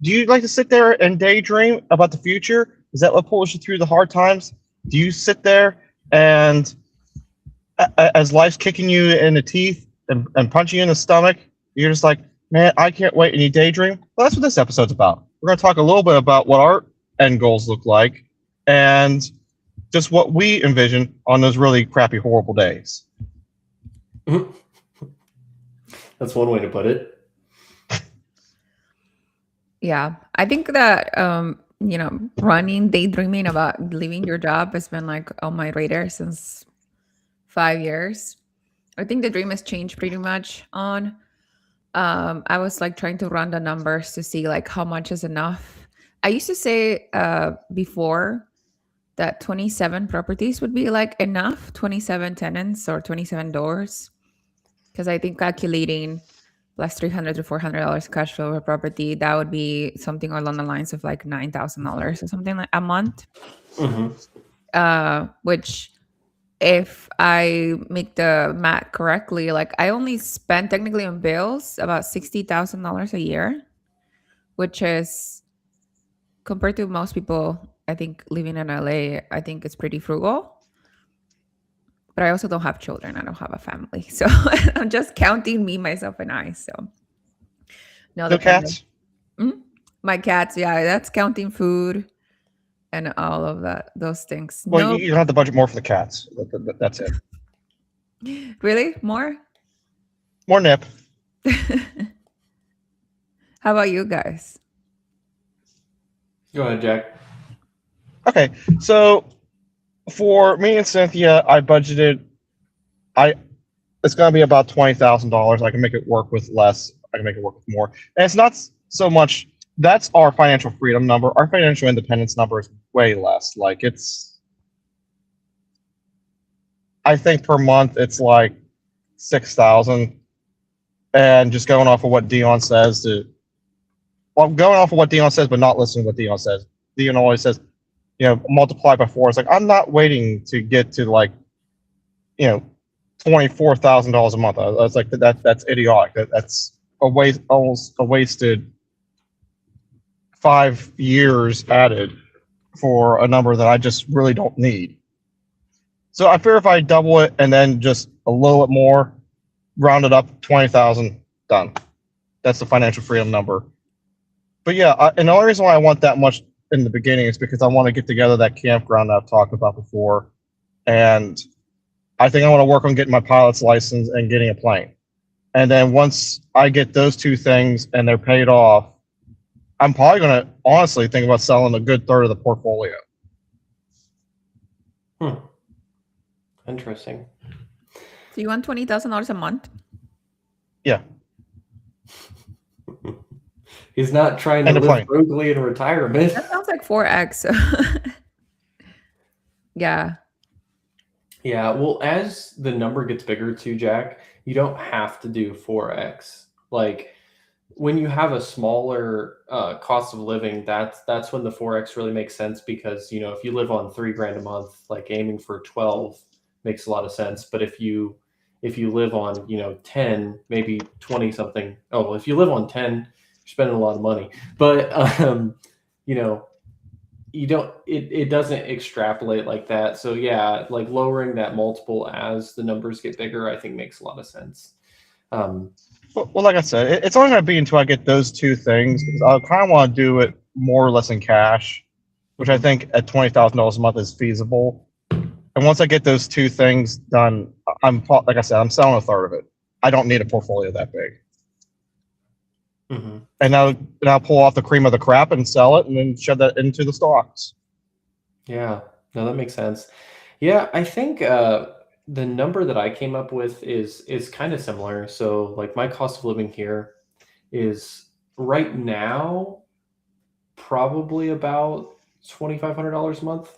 Do you like to sit there and daydream about the future? Is that what pulls you through the hard times? Do you sit there and as life's kicking you in the teeth and punching you in the stomach, you're just like, man, I can't wait, and you daydream? Well, that's what this episode's about. We're going to talk a little bit about what our end goals look like and just what we envision on those really crappy, horrible days. That's one way to put it. Yeah, I think that running, daydreaming about leaving your job has been like on my radar since 5 years. I think the dream has changed pretty much on. I was like trying to run the numbers to see like how much is enough. I used to say before that 27 properties would be like enough, 27 tenants or 27 doors, because I think calculating plus $300 to $400 cash flow per property, that would be something along the lines of like $9,000 or something like a month. Which, if I make the math correctly, like I only spend technically on bills about $60,000 a year, which is, compared to most people, I think living in LA, I think it's pretty frugal. But I also don't have children. I don't have a family. So I'm just counting me, myself, and I. So No cats? My cats, yeah, that's counting food and all of that, those things. Well, No, you don't have to budget more for the cats. That's it. really? More? More nip. How about you guys? Go ahead, Jack. Okay, so for me and Cynthia, I budgeted. It's going to be about $20,000. I can make it work with less. I can make it work with more, and it's not so much. That's our financial freedom number. Our financial independence number is way less. Like I think per month it's like 6,000, and just going off of what Dion says going off of what Dion says, but not listening to what Dion says. Dion always says, multiply by 4. It's like I'm not waiting to get to like, $24,000 a month. I was like, that's idiotic. That's almost a wasted 5 years added for a number that I just really don't need. So I fear if I double it and then just a little bit more, round it up, 20,000, done. That's the financial freedom number. But yeah, and the only reason why I want that much in the beginning is because I want to get together that campground that I've talked about before, and I think I want to work on getting my pilot's license and getting a plane. And then once I get those two things and they're paid off, I'm probably going to honestly think about selling a good third of the portfolio. Interesting. So you want $20,000 a month? Yeah. He's not trying to live frugally in retirement. That sounds like 4x. Yeah. Yeah, well, as the number gets bigger too, Jack, you don't have to do 4x. Like when you have a smaller cost of living, that's when the 4x really makes sense, because if you live on $3,000 a month, like aiming for 12 makes a lot of sense. But if you live on 10, maybe 20 something. Oh, well, if you live on 10, you're spending a lot of money. But you don't, it doesn't extrapolate like that. So yeah, like lowering that multiple as the numbers get bigger, I think makes a lot of sense. Well, like I said, it's only going to be until I get those two things, because I kind of want to do it more or less in cash, which I think at $20,000 a month is feasible. And once I get those two things done, like I said, I'm selling a third of it. I don't need a portfolio that big. Mm-hmm. And now pull off the cream of the crap and sell it, and then shove that into the stocks. Yeah, no, that makes sense. Yeah, I think the number that I came up with is kind of similar. So like my cost of living here is right now probably about $2,500 a month.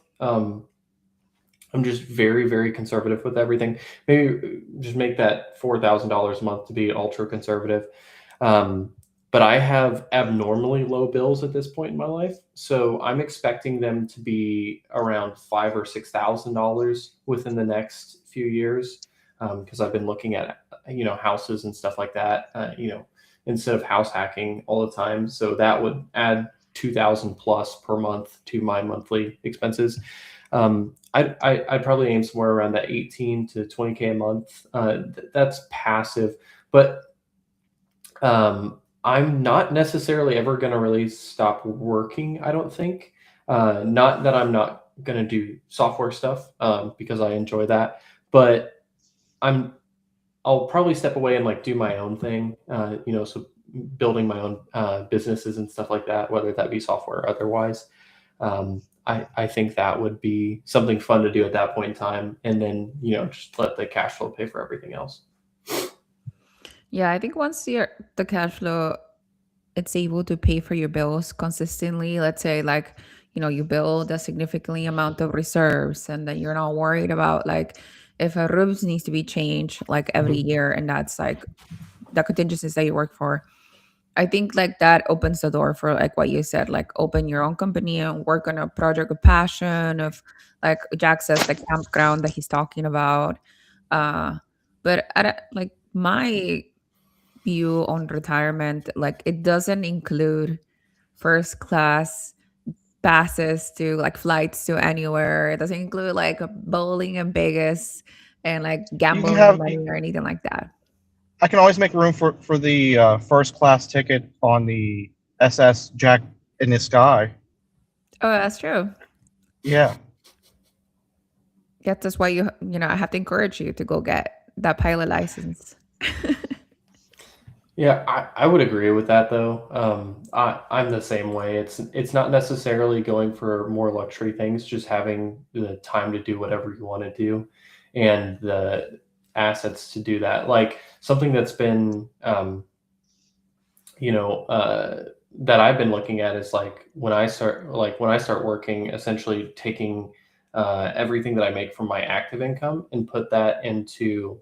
I'm just very, very conservative with everything. Maybe just make that $4,000 a month to be ultra conservative. But I have abnormally low bills at this point in my life, so I'm expecting them to be around $5,000 or $6,000 within the next few years, because I've been looking at houses and stuff like that. instead of house hacking all the time. So that would add 2,000 plus per month to my monthly expenses. I'd probably aim somewhere around that 18 to 20K a month. That's passive, but I'm not necessarily ever going to really stop working, I don't think. Not that I'm not going to do software stuff because I enjoy that, but I'll probably step away and like do my own thing, so building my own businesses and stuff like that, whether that be software or otherwise. I think that would be something fun to do at that point in time, and then just let the cash flow pay for everything else. Yeah, I think once the cash flow, it's able to pay for your bills consistently. Let's say like, you build a significantly amount of reserves and then you're not worried about like if a roof needs to be changed like every year, and that's like the contingencies that you work for. I think like that opens the door for like what you said, like open your own company and work on a project of passion of like Jack says, the campground that he's talking about. But like my view on retirement, like it doesn't include first class passes to like flights to anywhere. It doesn't include like bowling in Vegas and like You can gambling have. money or anything like that. I can always make room for the first class ticket on the SS Jack in the Sky. Oh, that's true. Yeah. Yeah, that's why I have to encourage you to go get that pilot license. Yeah, I would agree with that though. I'm the same way. It's not necessarily going for more luxury things, just having the time to do whatever you want to do and the assets to do that. Like something that's been, that I've been looking at is like when I start working, essentially taking everything that I make from my active income and put that into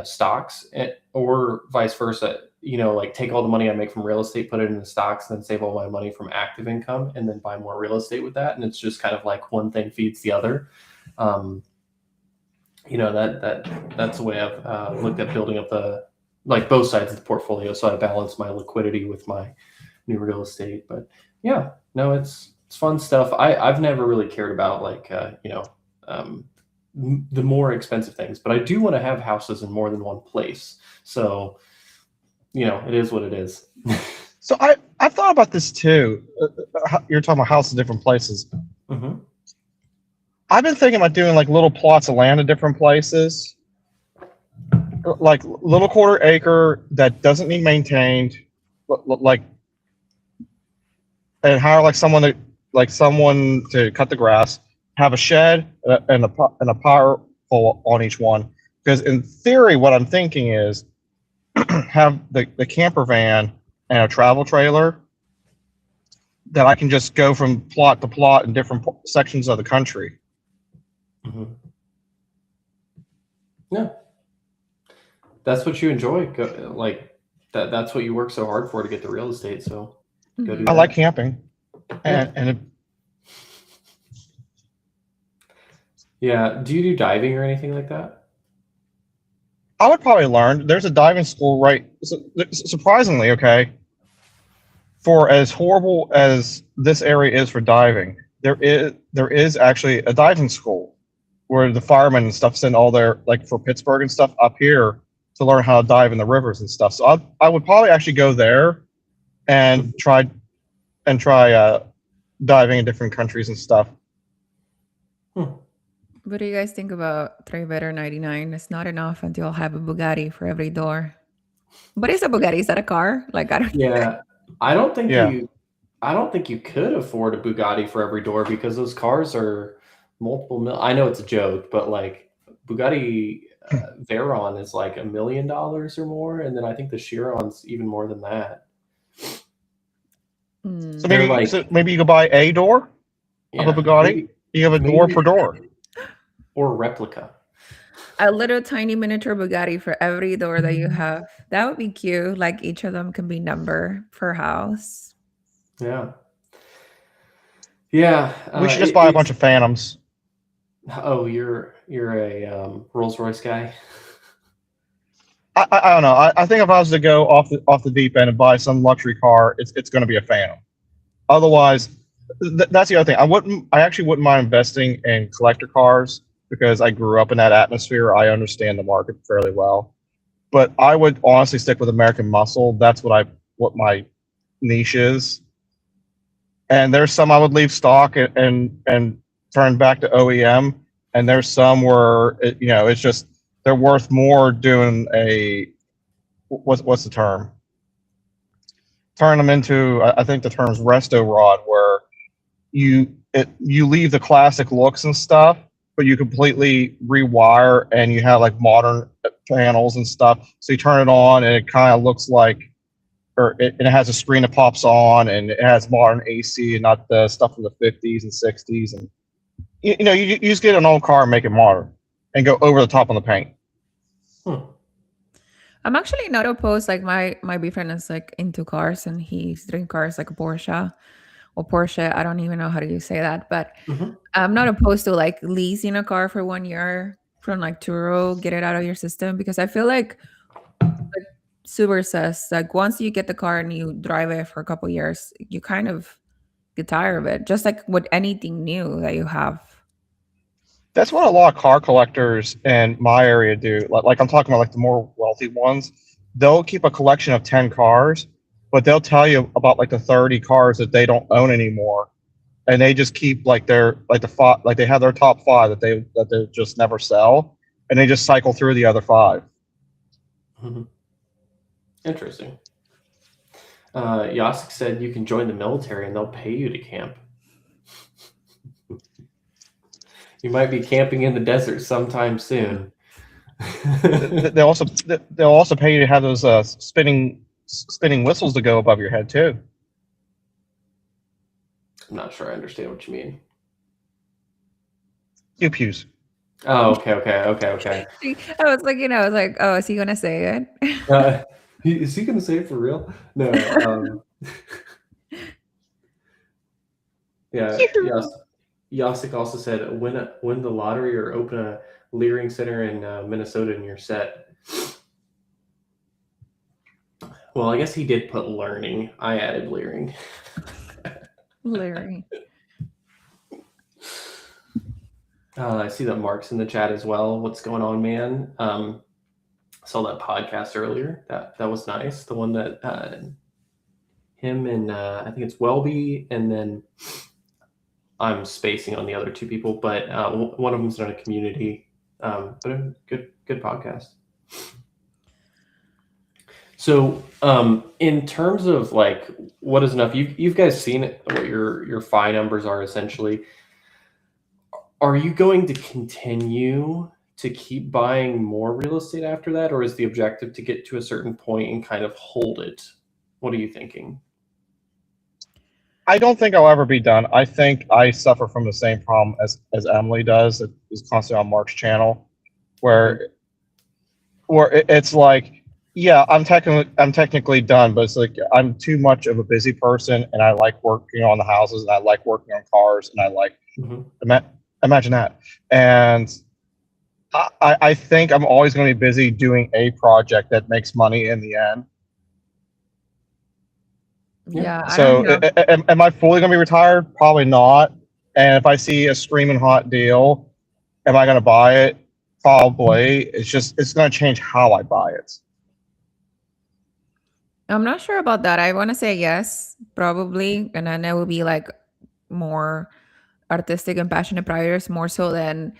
stocks, or vice versa. Like take all the money I make from real estate, put it into stocks, then save all my money from active income, and then buy more real estate with that. And it's just kind of like one thing feeds the other. That's the way I've looked at building up both sides of the portfolio. So I balance my liquidity with my new real estate. But yeah, no, it's fun stuff. I've never really cared about the more expensive things, but I do want to have houses in more than one place. So, it is what it is. So I've thought about this too. You're talking about houses in different places. Mm-hmm. I've been thinking about doing like little plots of land in different places, like little quarter acre that doesn't need maintained, like, and hire like someone to cut the grass, have a shed and a power pole on each one. Because in theory, what I'm thinking is have the camper van and a travel trailer that I can just go from plot to plot in different sections of the country. Mm-hmm. Yeah, that's what you enjoy. That's what you work so hard for to get the real estate. So go do that. I like camping, and yeah. Do you do diving or anything like that? I would probably learn. There's a diving school, right? Surprisingly, okay. For as horrible as this area is for diving, there is actually a diving school where the firemen and stuff send all their, like for Pittsburgh and stuff, up here to learn how to dive in the rivers and stuff. So I would probably actually go there and try diving in different countries and stuff. What do you guys think about 3Better99? It's not enough until I'll have a Bugatti for every door. What is a Bugatti? Is that a car? Like, I don't. Yeah, I don't think you could afford a Bugatti for every door because those cars are multiple mil. I know it's a joke, but like Bugatti Veyron is like $1 million or more, and then I think the Chiron's even more than that. So maybe you could buy a door of a Bugatti. You have a door per door. Or replica. A little tiny miniature Bugatti for every door that you have. That would be cute. Like each of them can be number per house. Yeah. Yeah. We should just buy a bunch of Phantoms. Oh, you're a Rolls Royce guy. I don't know. I think if I was to go off the deep end and buy some luxury car, it's going to be a Phantom. Otherwise, that's the other thing. I actually wouldn't mind investing in collector cars because I grew up in that atmosphere. I understand the market fairly well. But I would honestly stick with American Muscle. That's what my niche is. And there's some I would leave stock and turn back to OEM. And there's some where it's just they're worth more doing what's the term? Turn them into, I think the term is resto rod, where you leave the classic looks and stuff, but you completely rewire and you have like modern panels and stuff. So you turn it on and it kind of looks like, and it has a screen that pops on and it has modern AC and not the stuff from the 50s and 60s. And you just get an old car and make it modern and go over the top on the paint. I'm actually not opposed. Like my boyfriend is like into cars and he's dream cars like a Porsche or Porsche. I don't even know how to say that, but I'm not opposed to like leasing a car for 1 year from like Turo, get it out of your system, because I feel like Subaru says, like once you get the car and you drive it for a couple years, you kind of get tired of it. Just like with anything new that you have. That's what a lot of car collectors in my area do. Like I'm talking about like the more wealthy ones. They'll keep a collection of 10 cars, but they'll tell you about like the 30 cars that they don't own anymore. And they just keep like they have their top 5 that they just never sell, and they just cycle through the other 5. Interesting. Yasik said you can join the military and they'll pay you to camp. You might be camping in the desert sometime soon. They'll also pay you to have those spinning whistles to go above your head too. I'm not sure I understand what you mean. Pew-pews. Oh, okay. I was like, oh, is he gonna say it? Is he gonna say it for real? No. Yeah. Yasik also said, win the lottery or open a Leering Center in Minnesota and you're set. Well, I guess he did put learning. I added Leering. Larry. I see that Mark's in the chat as well. What's going on, man? Saw that podcast earlier. That was nice. The one that him and I think it's Welby, and then I'm spacing on the other 2 people, but one of them's in a community. But a good podcast. So in terms of like what is enough, you guys seen what your FI numbers are essentially. Are you going to continue to keep buying more real estate after that, or is the objective to get to a certain point and kind of hold it? What are you thinking? I don't think I'll ever be done. I think I suffer from the same problem as Emily does. That is constantly on Mark's channel, where it's like, yeah, I'm technically done, but it's like I'm too much of a busy person, and I like working on the houses, and I like working on cars, and I like imagine that. And I think I'm always going to be busy doing a project that makes money in the end. Yeah. So am I fully going to be retired? Probably not. And if I see a screaming hot deal, am I going to buy it? Probably. It's going to change how I buy it. I'm not sure about that. I want to say yes, probably. And then it will be like more artistic and passionate buyers, more so than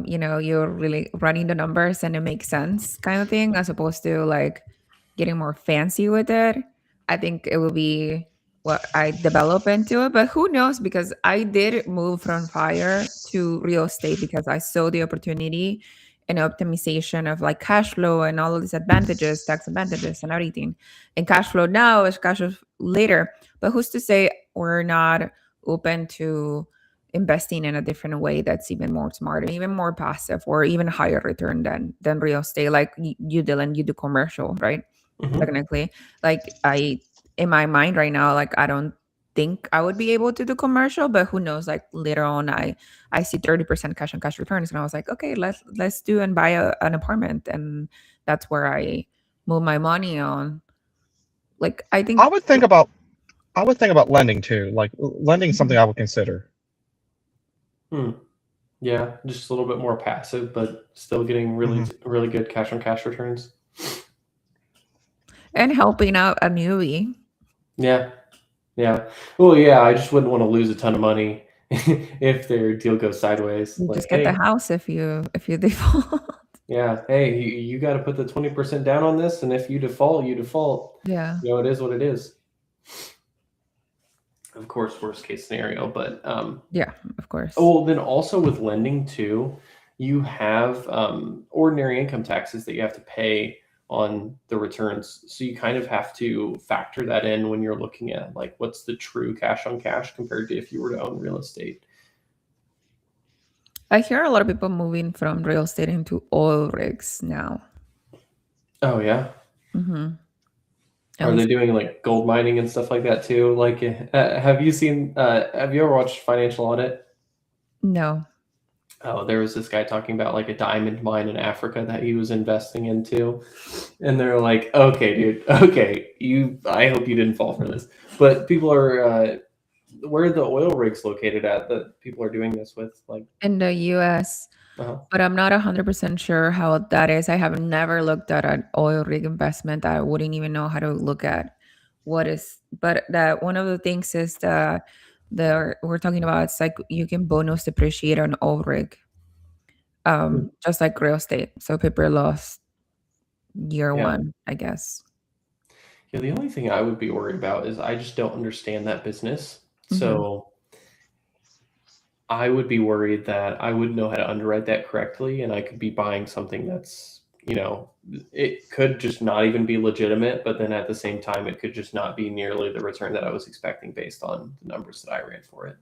you're really running the numbers and it makes sense kind of thing, as opposed to like getting more fancy with it. I think it will be what I develop into it, but who knows? Because I did move from fire to real estate because I saw the opportunity and optimization of like cash flow and all of these advantages, tax advantages and everything. And cash flow now is cash flow later. But who's to say we're not open to investing in a different way that's even more smart and even more passive or even higher return than real estate? Like you, Dylan, you do commercial, right? Technically, like in my mind right now, like I don't think I would be able to do commercial, but who knows? Like later on, I see 30% cash on cash returns, and I was like, okay, let's do and buy an apartment, and that's where I move my money on. Like I think I would think about lending too. Like lending is something I would consider. Yeah, just a little bit more passive, but still getting really good cash on cash returns. and helping out a newbie. Yeah. Well, yeah, I just wouldn't want to lose a ton of money if their deal goes sideways. You Like, just get the house if you default. yeah, hey, you got to put the 20% down on this, and if you default, you default. Yeah. You know, it is what it is. Of course, worst case scenario, but yeah, of course. well, then also with lending too, you have ordinary income taxes that you have to pay on the returns. So you kind of have to factor that in when you're looking at like what's the true cash on cash compared to if you were to own real estate. I hear a lot of people moving from real estate into oil rigs now. Oh yeah. Mm-hmm. Are they doing like gold mining and stuff like that too? Like, have you ever watched Financial Audit? No. Oh, there was this guy talking about like a diamond mine in Africa that he was investing into. And they're like, okay, dude, okay, I hope you didn't fall for this. But people are, where are the oil rigs located at that people are doing this with? Like in the US. But I'm not 100% sure how that is. I have never looked at an oil rig investment. I wouldn't even know how to look at what is. But that one of the things is we're talking about, it's like you can bonus depreciate an oil rig, just like real estate. So people lost year one, I guess. Yeah, the only thing I would be worried about is I just don't understand that business. So I would be worried that I wouldn't know how to underwrite that correctly, and I could be buying something that's, you know, it could just not even be legitimate, but then at the same time, it could just not be nearly the return that I was expecting based on the numbers that I ran for it.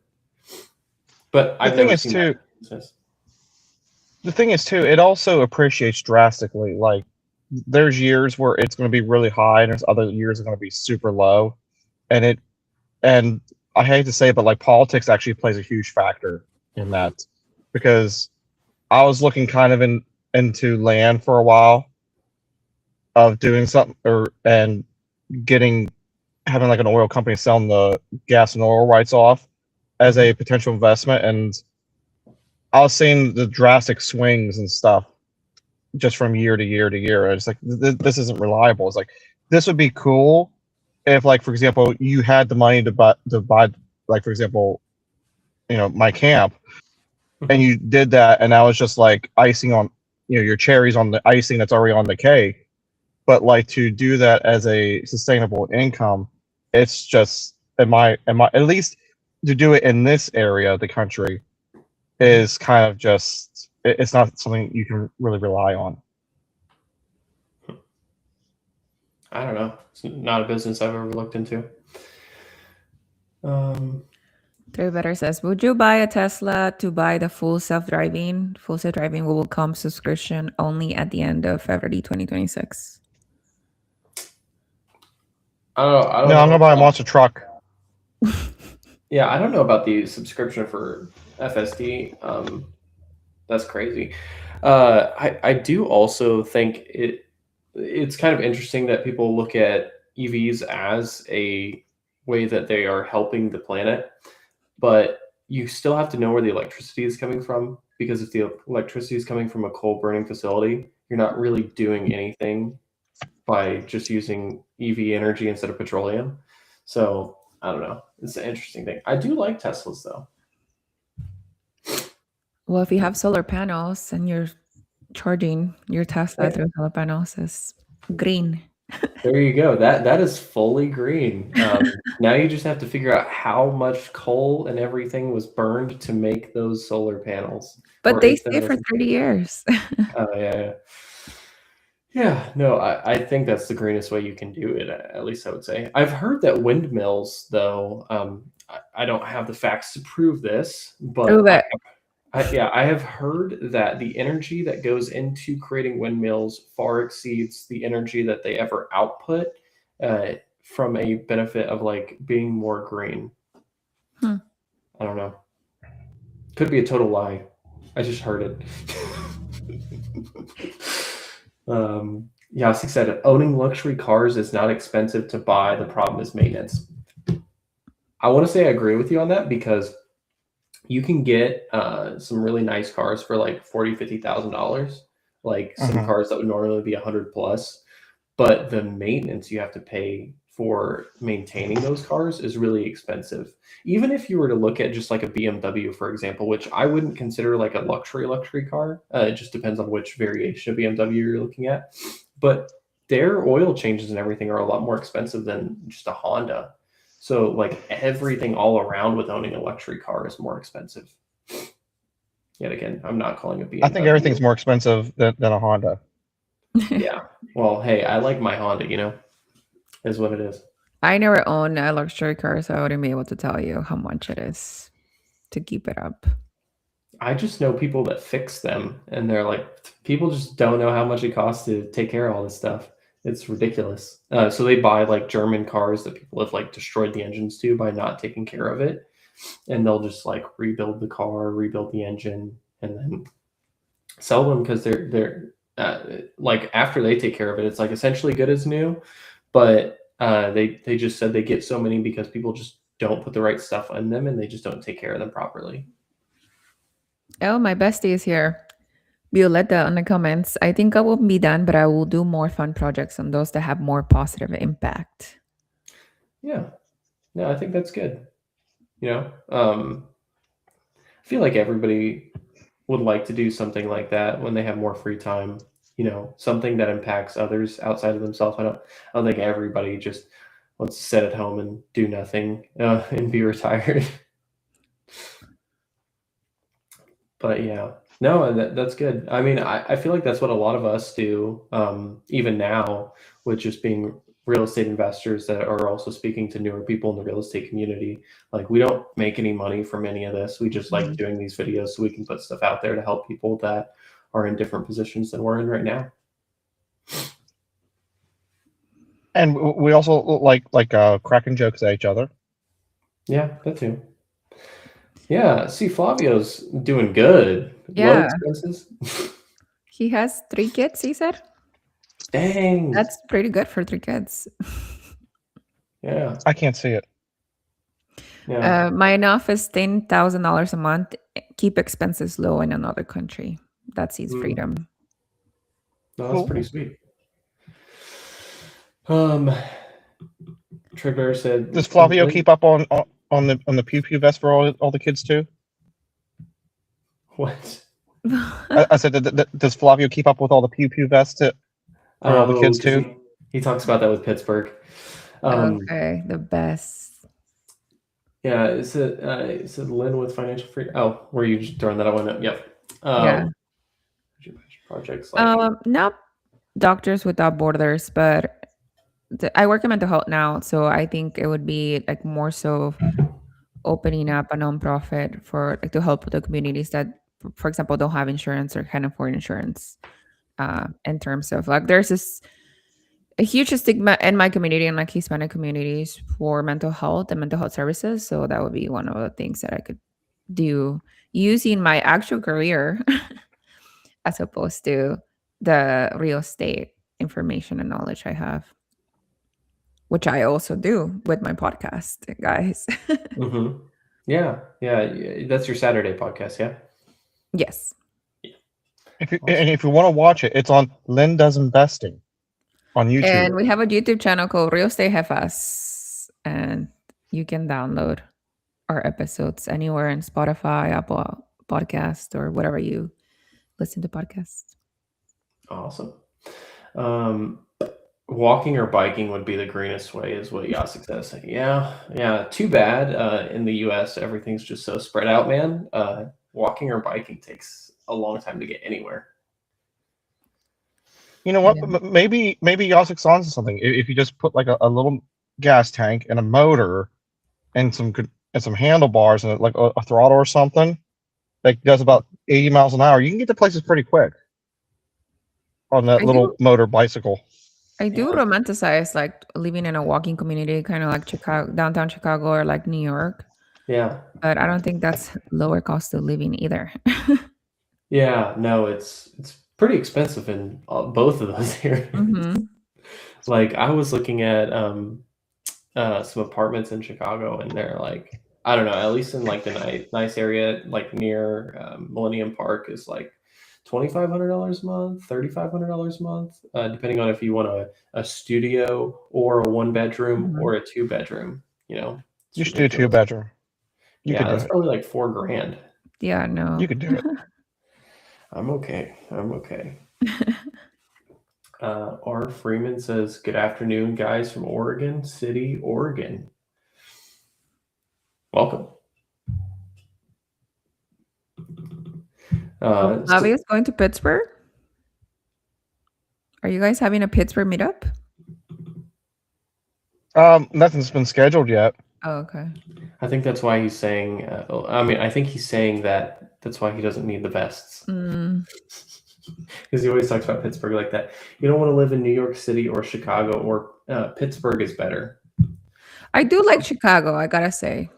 But I've never seen that business. The thing is too, it also appreciates drastically. Like there's years where it's going to be really high, and there's other years are going to be super low, and I hate to say it, but like politics actually plays a huge factor in that, because I was looking kind of into land for a while of doing something and having like an oil company selling the gas and oil rights off as a potential investment, and I was seeing the drastic swings and stuff just from year to year to year. It's like this isn't reliable. It's like this would be cool if, like, for example, you had the money to buy, like, for example, you know, my camp, and you did that, and that was just like icing on, you know, your cherries on the icing that's already on the cake. But like to do that as a sustainable income, it's just at least to do it in this area of the country is kind of just, it's not something you can really rely on. I don't know. It's not a business I've ever looked into. Three Better says, would you buy a Tesla to buy the full self-driving? Full self-driving will come subscription only at the end of February 2026. I don't know. No, I'm gonna buy a monster truck. Yeah, I don't know about the subscription for FSD. That's crazy. I do also think it's kind of interesting that people look at EVs as a way that they are helping the planet, but you still have to know where the electricity is coming from, because if the electricity is coming from a coal burning facility, you're not really doing anything by just using EV energy instead of petroleum. So I don't know. It's an interesting thing. I do like Teslas though. Well, if you have solar panels and you're charging your Tesla through solar panels, is green. There you go. That is fully green. Now you just have to figure out how much coal and everything was burned to make those solar panels. But they stay for 30 years. Oh, yeah. Yeah, no, I think that's the greenest way you can do it, at least I would say. I've heard that windmills, though, I don't have the facts to prove this, but I have heard that the energy that goes into creating windmills far exceeds the energy that they ever output from a benefit of like being more green. Hmm. I don't know. Could be a total lie. I just heard it. Yasi said, owning luxury cars is not expensive to buy. The problem is maintenance. I want to say I agree with you on that because you can get some really nice cars for like $40,000-$50,000, like some Mhm. cars that would normally be 100 plus. But the maintenance you have to pay for maintaining those cars is really expensive. Even if you were to look at just like a BMW, for example, which I wouldn't consider like a luxury car. It just depends on which variation of BMW you're looking at. But their oil changes and everything are a lot more expensive than just a Honda. So like everything all around with owning a luxury car is more expensive. Yet again, I'm not calling a BMW. I think everything's more expensive than a Honda. Yeah. Well, hey, I like my Honda, is what it is. I never owned a luxury car, so I wouldn't be able to tell you how much it is to keep it up. I just know people that fix them, and they're like, people just don't know how much it costs to take care of all this stuff. It's ridiculous. So they buy like German cars that people have like destroyed the engines to by not taking care of it, and they'll just like rebuild the car, rebuild the engine, and then sell them because they're like after they take care of it, it's like essentially good as new. But they just said they get so many because people just don't put the right stuff in them, and they just don't take care of them properly. Oh, my bestie is here. Violetta on the comments. I think I will be done, but I will do more fun projects on those that have more positive impact. Yeah, no, I think that's good. I feel like everybody would like to do something like that when they have more free time. Something that impacts others outside of themselves. I don't think everybody just wants to sit at home and do nothing and be retired. But yeah, no, that's good. I mean, I feel like that's what a lot of us do, even now, with just being real estate investors that are also speaking to newer people in the real estate community. Like, we don't make any money from any of this. We just like doing these videos so we can put stuff out there to help people that are in different positions than we're in right now. And we also like cracking jokes at each other. Yeah, that too. Yeah, see, Flavio's doing good. Low Yeah. expenses. He has 3 kids, he said. Dang. That's pretty good for 3 kids. Yeah. I can't see it. Yeah. My enough is $10,000 a month. Keep expenses low in another country. That's his freedom. No, that's Cool. pretty sweet. Trigger said, Does Flavio keep up on the pew pew vest for all the kids too? What? I said, does Flavio keep up with all the pew pew vests for all the kids too? He talks about that with Pittsburgh. Okay, the best. Yeah, it said Lynn with financial freedom. Oh, were you just throwing that out? Yep. Yeah. Projects like not Doctors Without Borders, but I work in mental health now, so I think it would be like more so opening up a nonprofit for like to help the communities that, for example, don't have insurance or can't afford insurance. In terms of like, there's a huge stigma in my community and like Hispanic communities for mental health and mental health services. So that would be one of the things that I could do using my actual career as opposed to the real estate information and knowledge I have, which I also do with my podcast, guys. Yeah. That's your Saturday podcast, yeah? Yes. And if you want to watch it, it's on Lynn Does Investing on YouTube. And we have a YouTube channel called Real Estate Jefas, and you can download our episodes anywhere in Spotify, Apple Podcast, or whatever you listen to podcasts. Awesome. Walking or biking would be the greenest way, is what Yasik says. Yeah. Too bad. In the U.S., everything's just so spread out, man. Walking or biking takes a long time to get anywhere. You know what? Yeah. Maybe Yasik's onto something. If you just put like a little gas tank and a motor and some handlebars and like a throttle or something that does about 80 miles an hour, you can get to places pretty quick on that little motor bicycle. I do romanticize like living in a walking community, kind of like Chicago, downtown Chicago, or like New York. Yeah. but I don't think that's lower cost of living either. Yeah. No, it's pretty expensive in both of those areas. Hmm. Like I was looking at some apartments in Chicago, and they're like, I don't know, at least in like the nice area, like near Millennium Park, is like $2,500 a month, $3,500 a month, depending on if you want a studio or a 1 bedroom Hmm. or a 2 bedroom. You know, it's You should do two ridiculous. bedroom. You Yeah, could do that's it. probably like $4,000. Yeah, no. You could do it. I'm okay. I'm okay. R. Freeman says, "Good afternoon, guys from Oregon City, Oregon. Welcome." Lavi is going to Pittsburgh. Are you guys having a Pittsburgh meetup? Nothing's been scheduled yet. Oh, okay. I think that's why he's saying. I mean, I think he's saying that's why he doesn't need the vests, Mm. because he always talks about Pittsburgh like that. You don't want to live in New York City or Chicago, or Pittsburgh is better. I do like Chicago, I gotta say.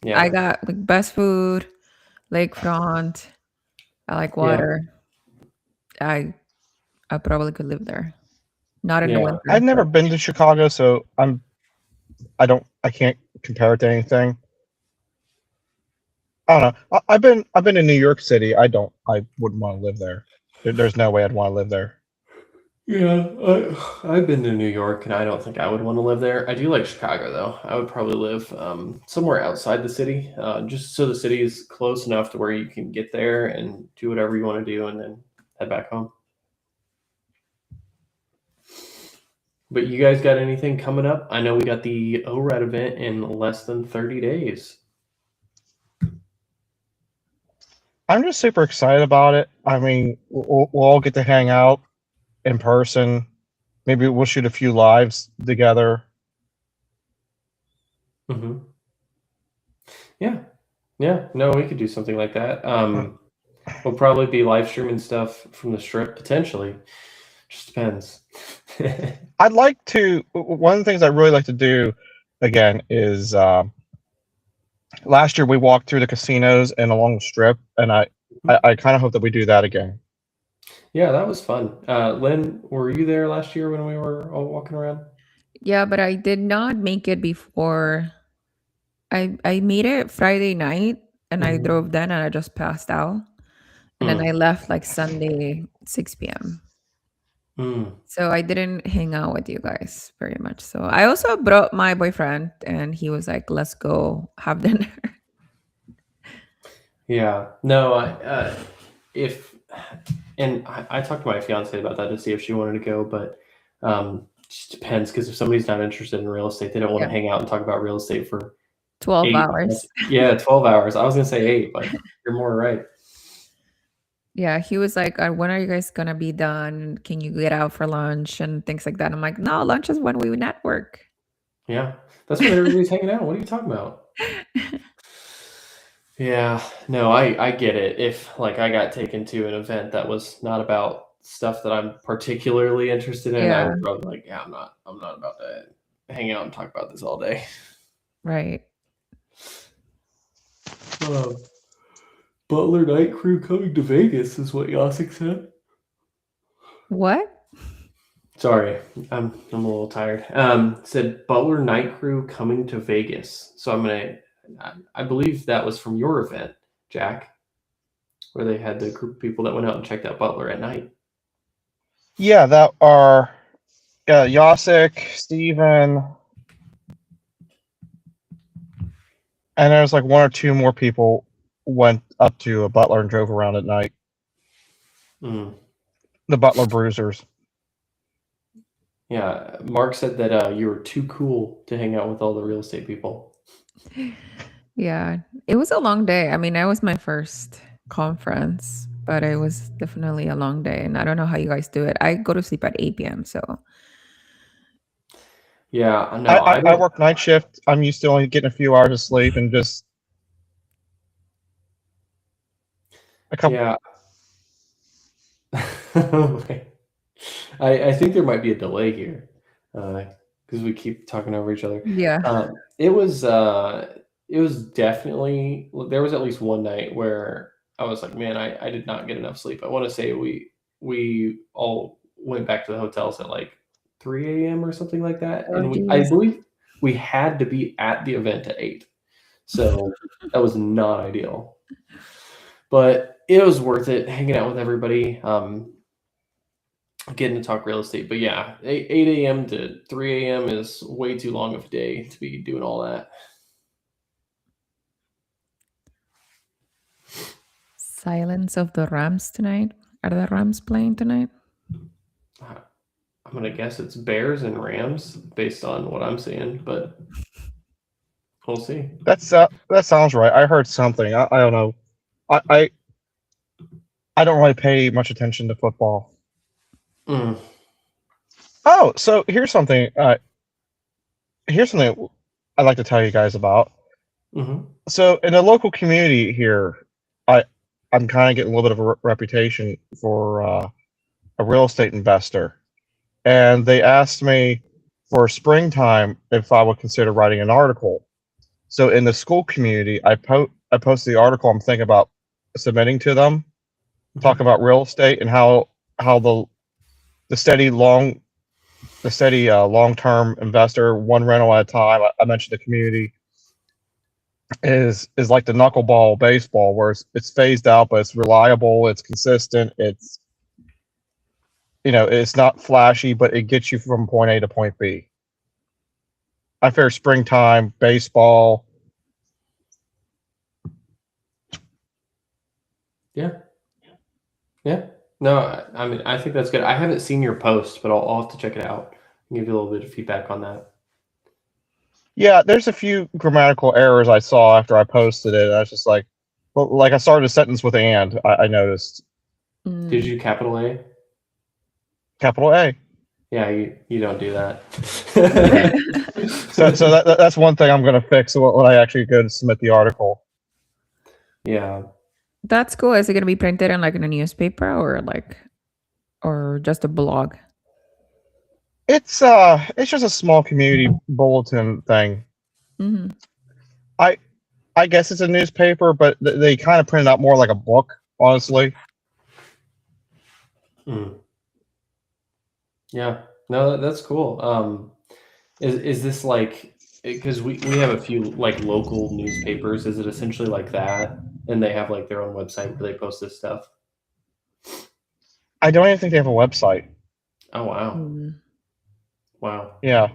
Yeah, I got like best food, lakefront. I like yeah, water. I probably could live there. Not in the yeah, winter. I've never but- been to Chicago, so I can't compare it to anything. I don't know. I've been to New York City. I wouldn't want to live there. There's no way I'd want to live there. yeah. I've been to New York, and I don't think I would want to live there. I do like Chicago, though. I would probably live somewhere outside the city, just so the city is close enough to where you can get there and do whatever you want to do, and then head back home. But you guys got anything coming up? I know we got the ORAD event in less than 30 days. I'm just super excited about it. I mean, we'll all get to hang out in person. Maybe we'll shoot a few lives together. Mm-hmm. Yeah. Yeah. No, we could do something like that. We'll probably be live streaming stuff from the strip, potentially. Just depends. I'd like to. One of the things I really like to do again is last year we walked through the casinos and along the strip, and I kind of hope that we do that again. Yeah, that was fun. Lynn, were you there last year when we were all walking around? Yeah, but I did not make it before. I made it Friday night and I Mhm. drove then and I just passed out. And then I left like Sunday 6 p.m. Mm. So I didn't hang out with you guys very much. So I also brought my boyfriend and he was like, let's go have dinner. Yeah. No, I talked to my fiance about that to see if she wanted to go, but just depends, because if somebody's not interested in real estate, they don't want Yeah. to hang out and talk about real estate for 12 8 hours. Yeah, 12 hours. I was gonna say 8, but you're more right. Yeah, he was like, when are you guys gonna be done? Can you get out for lunch and things like that? I'm like, no, lunch is when we network. Yeah, that's when everybody's hanging out. What are you talking about? Yeah, no, I get it. If like I got taken to an event that was not about stuff that I'm particularly interested in, I Yeah, would probably be like, yeah, I'm not about to hang out and talk about this all day. right. Butler Night Crew coming to Vegas is what Yasik said. What? Sorry, I'm a little tired. Said Butler Night Crew coming to Vegas. So I believe that was from your event, Jack, where they had the group of people that went out and checked out Butler at night. Yeah, that are Yasik, Steven, and there's like one or two more people went up to a Butler and drove around at night. Mm. The Butler Bruisers. Yeah, Mark said that you were too cool to hang out with all the real estate people. Yeah, it was a long day. I mean, that was my first conference, but it was definitely a long day. And I don't know how you guys do it. I go to sleep at 8 p.m. So Yeah, no, I work night shift. I'm used to only getting a few hours of sleep and just a couple. Yeah. I think there might be a delay here because we keep talking over each other. yeah. It was it was definitely, there was at least one night where I was like, man, I did not get enough sleep. I want to say we all went back to the hotels at like 3 a.m. or something like that, Oh, and I geez. believe we had to be at the event at 8, so that was not ideal. But it was worth it hanging out with everybody, getting to talk real estate. But yeah, 8 a.m. to 3 a.m. is way too long of a day to be doing all that. Silence of the Rams tonight. Are the Rams playing tonight? I'm gonna guess it's Bears and Rams based on what I'm seeing, but we'll see. That sounds right. I heard something. I don't know. I don't really pay much attention to football. Mm. Oh, so here's something. Here's something I'd like to tell you guys about. Mm-hmm. So in the local community here, I'm kind of getting a little bit of a reputation for a real estate investor, and they asked me for springtime if I would consider writing an article. So in the school community, I posted the article I'm thinking about submitting to them, talk about real estate and how the steady long term investor, one rental at a time. I mentioned the community is like the knuckleball baseball, where it's phased out, but it's reliable, it's consistent, it's it's not flashy, but it gets you from point A to point B. I figure springtime baseball. Yeah. No, I mean, I think that's good. I haven't seen your post, but I'll have to check it out and give you a little bit of feedback on that. Yeah, there's a few grammatical errors I saw after I posted it. I was just like, well, like I started a sentence with "and." I noticed. Did you capital A? Capital A. Yeah, you don't do that. So that's one thing I'm going to fix when I actually go to submit the article. Yeah. That's cool. Is it going to be printed in like in a newspaper or just a blog? It's just a small community bulletin thing. Mm-hmm. I guess it's a newspaper, but they kind of print it out more like a book, honestly. Mm. Yeah. No, that's cool. Is this like, because we have a few like local newspapers, is it essentially like that? And they have like their own website where they post this stuff? I don't even think they have a website. Oh, wow. Mm-hmm. Wow. Yeah.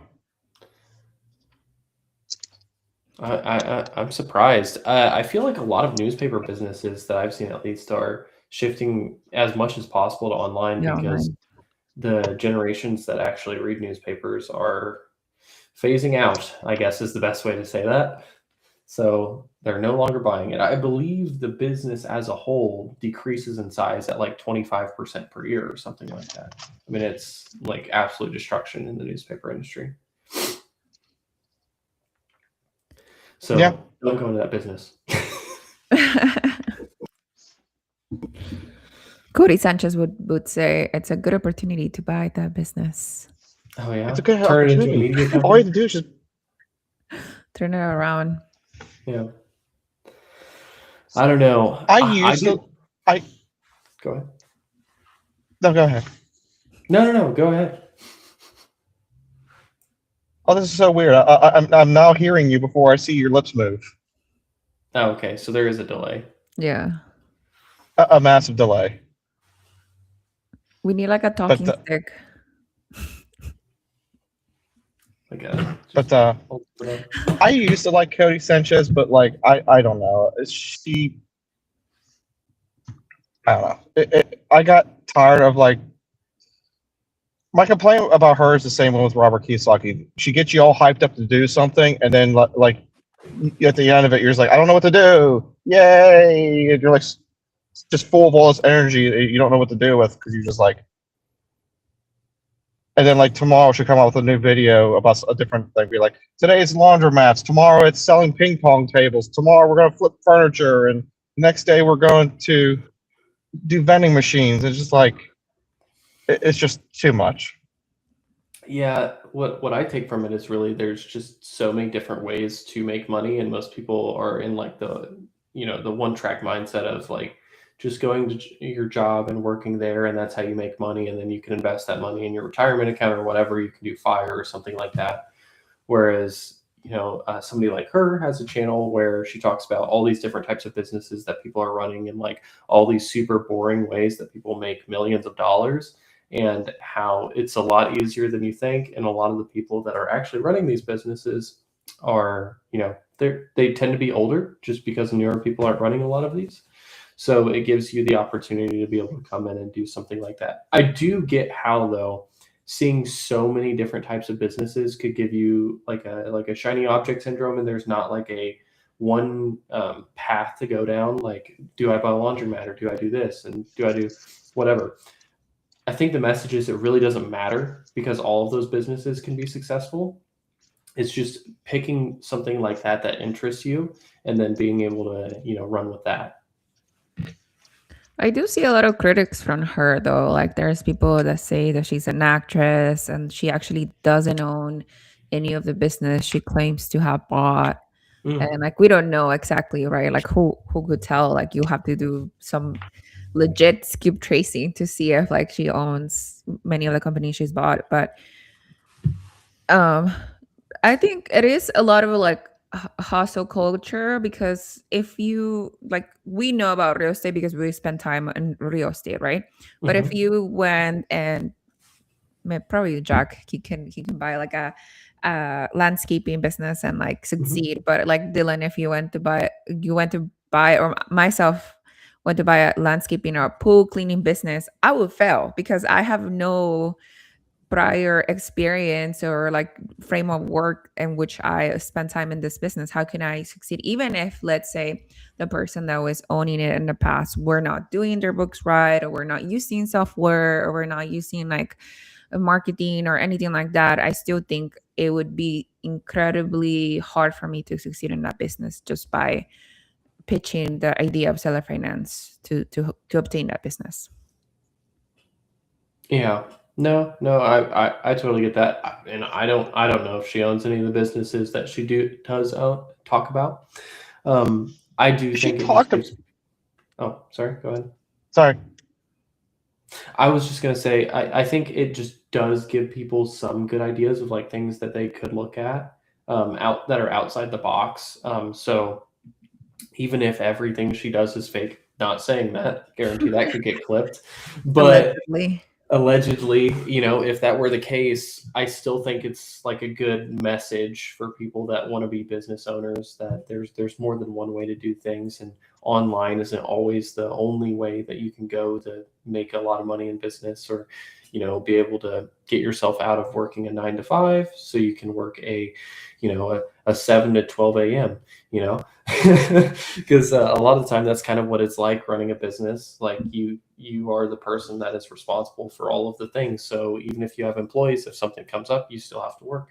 I'm surprised. I feel like a lot of newspaper businesses that I've seen at least are shifting as much as possible to online because the generations that actually read newspapers are phasing out, I guess is the best way to say that. So they're no longer buying it. I believe the business as a whole decreases in size at like 25% per year or something like that. I mean, it's like absolute destruction in the newspaper industry. So Yeah. don't go into that business. Cody Sanchez would say it's a good opportunity to buy that business. Oh yeah, It's a good turn it into a opportunity. media company. All you have to do is just turn it around. Yeah. I don't know. Go ahead. No, go ahead. No. Go ahead. Oh, this is so weird. I'm now hearing you before I see your lips move. Oh, okay. So there is a delay. Yeah. A massive delay. We need like a talking stick. Like I used to like Cody Sanchez, but like I don't know. I don't know. I got tired of like. My complaint about her is the same one with Robert Kiyosaki. She gets you all hyped up to do something, and then like at the end of it, you're just like, I don't know what to do. Yay! And you're like just full of all this energy that you don't know what to do with because you're just like. And then like tomorrow she'll come out with a new video about a different thing. Be like, today it's laundromats. Tomorrow it's selling ping pong tables. Tomorrow we're going to flip furniture, and next day we're going to do vending machines. It's just like. It's just too much. Yeah, what I take from it is really there's just so many different ways to make money, and most people are in like the one track mindset of like just going to your job and working there, and that's how you make money, and then you can invest that money in your retirement account or whatever. You can do fire or something like that. Whereas, somebody like her has a channel where she talks about all these different types of businesses that people are running and like all these super boring ways that people make millions of dollars, and how it's a lot easier than you think. And a lot of the people that are actually running these businesses are, they tend to be older just because newer people aren't running a lot of these. So it gives you the opportunity to be able to come in and do something like that. I do get how though seeing so many different types of businesses could give you like a shiny object syndrome, and there's not like a one path to go down. Like, do I buy a laundromat, or do I do this, and do I do whatever? I think the message is it really doesn't matter because all of those businesses can be successful. It's just picking something like that that interests you, and then being able to run with that. I do see a lot of critics from her though. Like there's people that say that she's an actress and she actually doesn't own any of the business she claims to have bought. Mm. And like we don't know exactly, right? Like who could tell? Like you have to do some legit skip tracing to see if like she owns many of the companies she's bought. But um I think it is a lot of like hustle culture, because if you like, we know about real estate because we spend time in real estate, right? But if Hmm. you went and probably Jack, he can buy like a landscaping business and like Hmm. succeed. But like Dylan, if you went to buy, or myself went to buy a landscaping or a pool cleaning business, I would fail because I have no prior experience or like frame of work in which I spend time in this business. How can I succeed? Even if, let's say, the person that was owning it in the past were not doing their books right, or we're not using software, or we're not using like a marketing or anything like that, I still think it would be incredibly hard for me to succeed in that business just by pitching the idea of seller finance to obtain that business. Yeah. No, I totally get that, and I don't know if she owns any of the businesses that she does talk about. I do She think it just talked. gives. Oh, sorry. Go ahead. Sorry. I was just gonna say I think it just does give people some good ideas of like things that they could look at out that are outside the box. So even if everything she does is fake, not saying that, guarantee that could get clipped, but Allegedly. allegedly, if that were the case, I still think it's like a good message for people that want to be business owners that there's more than one way to do things, and online isn't always the only way that you can go to make a lot of money in business, or be able to get yourself out of working a 9 to 5 so you can work a 7 to 12 a.m. you know because a lot of the time that's kind of what it's like running a business. Like you are the person that is responsible for all of the things, so even if you have employees, if something comes up, you still have to work.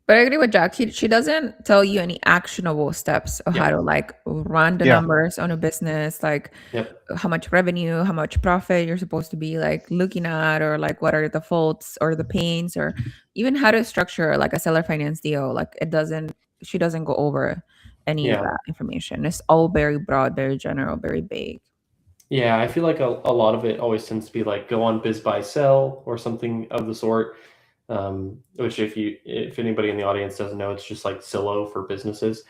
But I agree with Jack. She doesn't tell you any actionable steps of how Yep. to like run the Yeah. numbers on a business, like Yep. how much revenue, how much profit you're supposed to be like looking at, or like what are the faults or the pains, or even how to structure like a seller finance deal. Like she doesn't go over any of Yeah. that information. It's all very broad, very general, very vague. Yeah, I feel like a lot of it always tends to be like go on Biz Buy Sell or something of the sort. Which if anybody in the audience doesn't know, it's just like Zillow for businesses.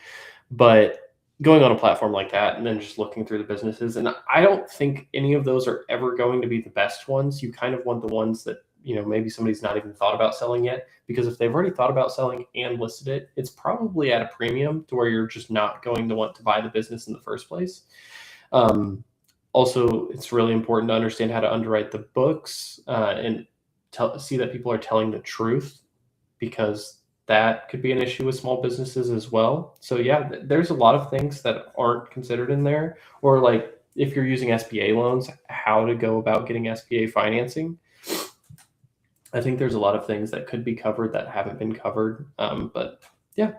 But going on a platform like that and then just looking through the businesses, and I don't think any of those are ever going to be the best ones. You kind of want the ones that maybe somebody's not even thought about selling yet, because if they've already thought about selling and listed it, it's probably at a premium to where you're just not going to want to buy the business in the first place. Also, it's really important to understand how to underwrite the books, and see that people are telling the truth, because that could be an issue with small businesses as well. So yeah, there's a lot of things that aren't considered in there, or like if you're using SBA loans, how to go about getting SBA financing. I think there's a lot of things that could be covered that haven't been covered. But yeah,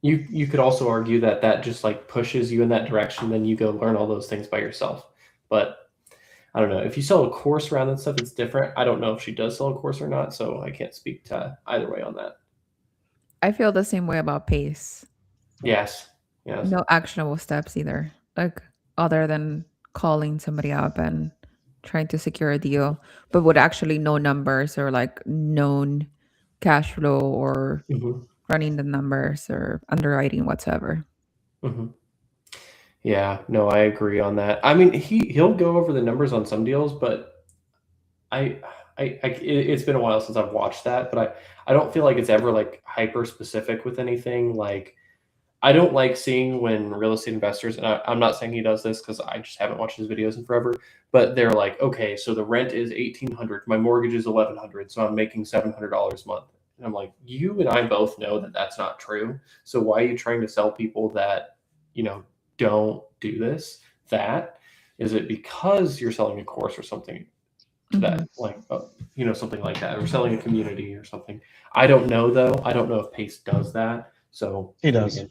you could also argue that just like pushes you in that direction, then you go learn all those things by yourself. But I don't know. If you sell a course around that stuff, it's different. I don't know if she does sell a course or not, so I can't speak to either way on that. I feel the same way about Pace. Yes. Yes. No actionable steps either, like other than calling somebody up and trying to secure a deal, but with actually no numbers or like known cash flow or Mm-hmm. running the numbers or underwriting whatsoever. Mm-hmm. Yeah, no, I agree on that. I mean, he'll go over the numbers on some deals, but it's been a while since I've watched that, but I don't feel like it's ever like hyper specific with anything. Like, I don't like seeing when real estate investors, and I'm not saying he does this because I just haven't watched his videos in forever, but they're like, okay, so the rent is $1,800, my mortgage is $1,100, so I'm making $700 a month. And I'm like, you and I both know that that's not true. So why are you trying to sell people that, don't do this? That is it because you're selling a course or something to that, like, something like that, or selling a community or something. I don't know though. I don't know if Pace does that. So He does.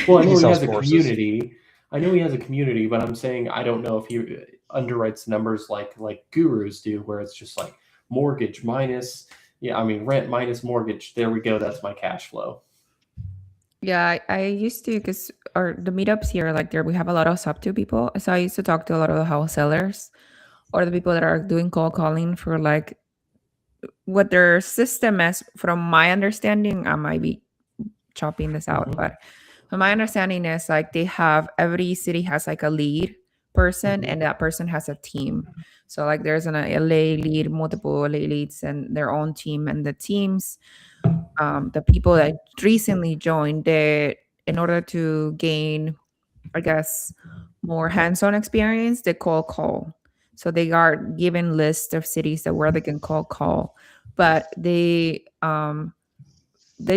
well, I know he sells has a courses. community. I know he has a community, but I'm saying I don't know if he underwrites numbers like gurus do, where it's just like mortgage minus, rent minus mortgage. There we go. That's my cash flow. Yeah, I used to, because the meetups here, like there, we have a lot of sub two people. So I used to talk to a lot of the house sellers or the people that are doing cold calling for like what their system is. From my understanding, I might be chopping this out, but my understanding is like every city has like a lead person, and that person has a team. So like there's an LA lead, multiple LA leads, and their own team, and the teams, the people that recently joined, in order to gain, I guess, more hands-on experience, they call. So they are given list of cities that where they can call, but they're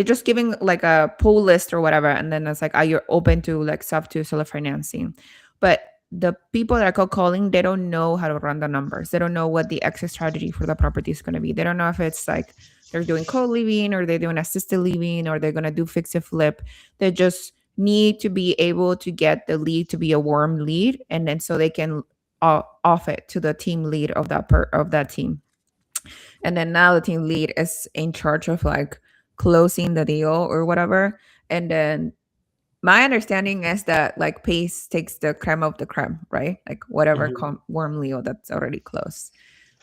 just giving like a pull list or whatever, and then it's like, are you open to like sub to seller financing? But the people that are cold calling, they don't know how to run the numbers. They don't know what the exit strategy for the property is going to be. They don't know if it's like they're doing co-living or they're doing assisted living or they're going to do fix and flip. They just need to be able to get the lead to be a warm lead, and then so they can off it to the team lead of that team. And then now the team lead is in charge of like closing the deal or whatever. And then my understanding is that like Pace takes the creme of the creme, right? Like whatever warm Leo that's already closed.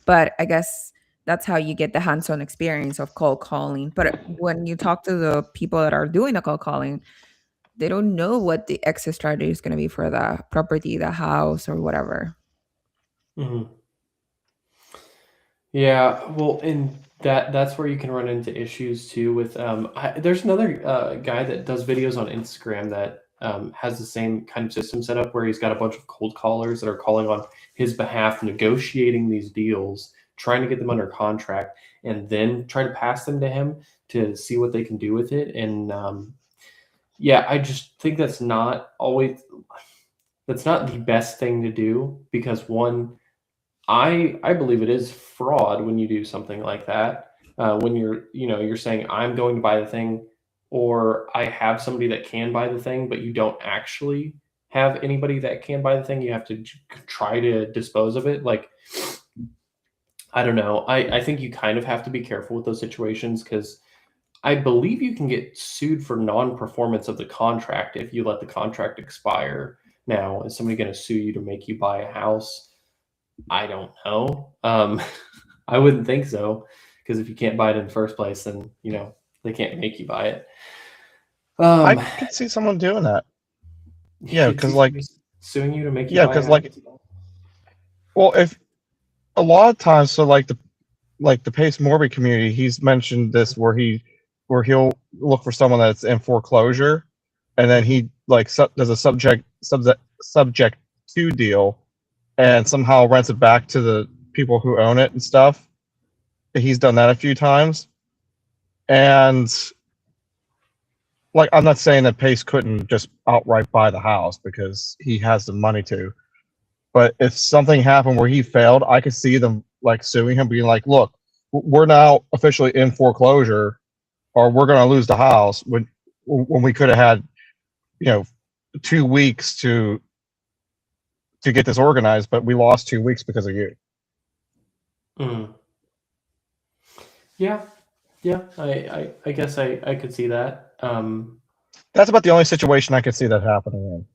But I guess that's how you get the hands-on experience of cold calling. But when you talk to the people that are doing the cold calling, they don't know what the exit strategy is going to be for the property, the house, or whatever. Mm-hmm. Yeah, well, and that's where you can run into issues too with there's another guy that does videos on Instagram that has the same kind of system set up where he's got a bunch of cold callers that are calling on his behalf, negotiating these deals, trying to get them under contract, and then try to pass them to him to see what they can do with it. And yeah, I just think that's not the best thing to do, because one, I believe it is fraud when you do something like that. When you're saying I'm going to buy the thing, or I have somebody that can buy the thing, but you don't actually have anybody that can buy the thing. You have to try to dispose of it. Like, I don't know. I think you kind of have to be careful with those situations, because I believe you can get sued for non-performance of the contract if you let the contract expire. Now, is somebody going to sue you to make you buy a house? I don't know. I wouldn't think so, because if you can't buy it in the first place, then they can't make you buy it. I could see someone doing that. Yeah, because like suing you to make you buy because a like, well, if a lot of times, so like the Pace Morby community, he's mentioned this where he'll look for someone that's in foreclosure, and then he like does a subject to deal, and somehow rents it back to the people who own it and stuff. He's done that a few times. And like, I'm not saying that Pace couldn't just outright buy the house because he has the money to. But if something happened where he failed, I could see them like suing him, being like, look, we're now officially in foreclosure, or we're going to lose the house, when we could have had, 2 weeks to to get this organized, but we lost 2 weeks because of you. Mm. Yeah, I guess I could see that. That's about the only situation I could see that happening in.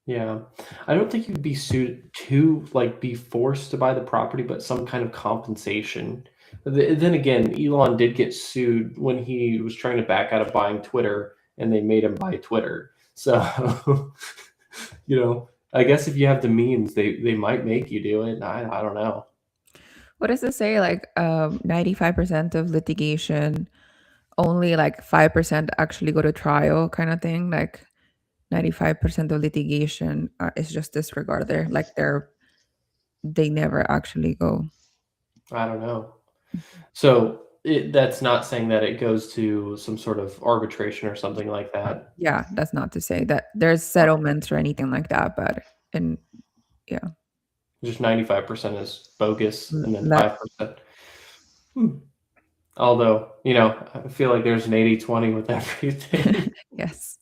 Yeah, I don't think you'd be sued to like be forced to buy the property, but some kind of compensation. Then again, Elon did get sued when he was trying to back out of buying Twitter, and they made him buy Twitter. So, I guess if you have the means, they might make you do it. I don't know. What does it say? Like 95% of litigation, only like 5% actually go to trial, kind of thing. Like 95% of litigation is just disregarded. Like they never actually go. I don't know. So that's not saying that it goes to some sort of arbitration or something like that. Yeah, that's not to say that there's settlements or anything like that, but yeah. Just 95% is bogus, and then That 5%. Although, I feel like there's an 80-20 with everything. yes.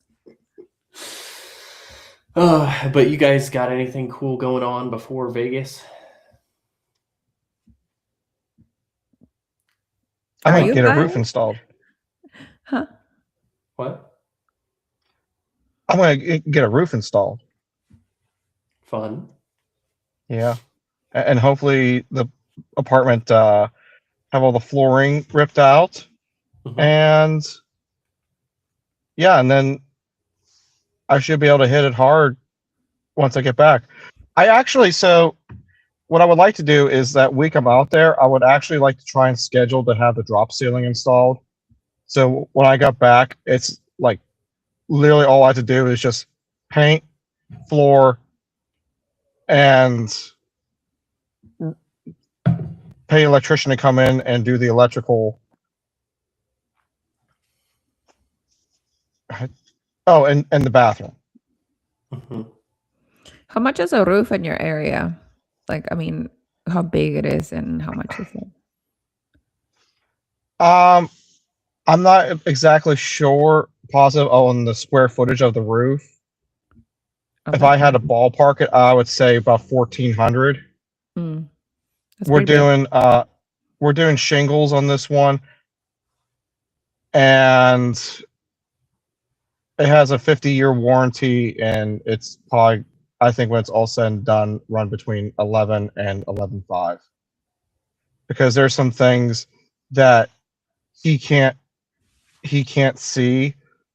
But you guys got anything cool going on before Vegas? I Are might you get a buying? roof installed. Huh? What? I'm gonna get a roof installed. Fun. Yeah, and hopefully the apartment have all the flooring ripped out, Mhm. and yeah, and then I should be able to hit it hard once I get back. So what I would like to do is that week I'm out there, I would actually like to try and schedule to have the drop ceiling installed. So when I got back, it's like literally all I have to do is just paint, floor, and pay an electrician to come in and do the electrical. Oh, and the bathroom. Mhm. How much is a roof in your area? Like, I mean, how big it is and how much is it? I'm not exactly positive on the square footage of the roof. If Okay. I had to ballpark it, I would say about 1,400. Mm. That's We're pretty big. doing shingles on this one, and it has a 50-year warranty, and it's probably, I think when it's all said and done, run between 11 and 11.5. Because there's some things that he can't see.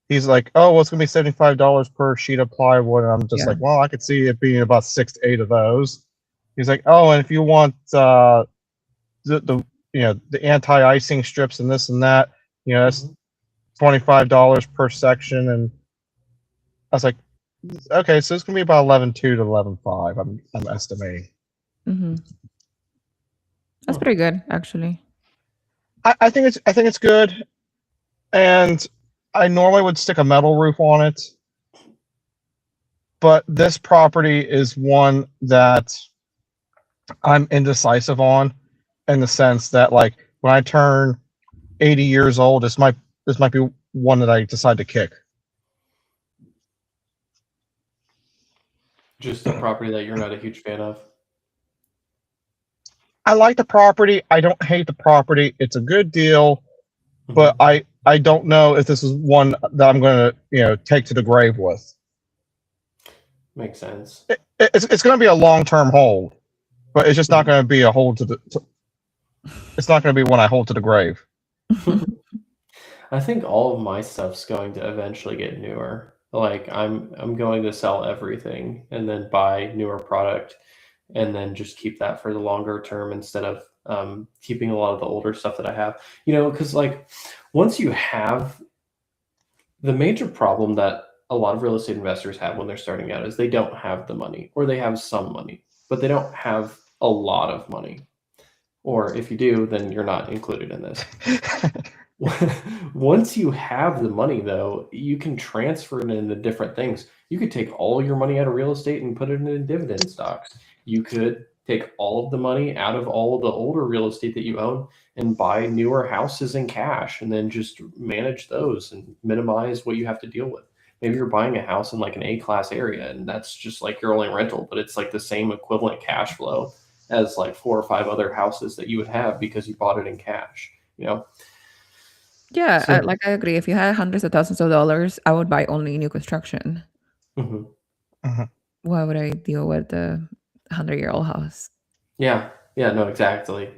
He's like, oh, well, it's gonna be $75 per sheet of plywood, and I'm just Yeah. like, well, I could see it being about 6 to 8 of those. He's like, oh, and if you want the anti-icing strips and this and that, that's $25 per section. And I was like, okay, so it's gonna be about 11.2 to 11.5. I'm estimating. Mm-hmm. That's pretty good, actually. I think it's good, and I normally would stick a metal roof on it, but this property is one that I'm indecisive on, in the sense that, like, when I turn 80 years old, this might be one that I decide to kick. Just a property that you're not a huge fan of. I like the property. I don't hate the property. It's a good deal, but I don't know if this is one that I'm going to take to the grave with. Makes sense. It's going to be a long-term hold, but it's just not going to be a hold it's not going to be one I hold to the grave. I think all of my stuff's going to eventually get newer. Like I'm going to sell everything and then buy newer product, and then just keep that for the longer term instead of keeping a lot of the older stuff that I have. Because like once you have the major problem that a lot of real estate investors have when they're starting out is they don't have the money, or they have some money, but they don't have a lot of money. Or if you do, then you're not included in this. Once you have the money, though, you can transfer it into different things. You could take all your money out of real estate and put it into dividend stocks. You could take all of the money out of all of the older real estate that you own and buy newer houses in cash, and then just manage those and minimize what you have to deal with. maybe you're buying a house in like an A-class area, and that's just like your only rental, but it's like the same equivalent cash flow as like 4 or 5 other houses that you would have because you bought it in cash, you know? Yeah, So, I agree. If you had hundreds of thousands of dollars, I would buy only new construction. mhm. Why would I deal with the 100-year-old house? Yeah, yeah, no, exactly.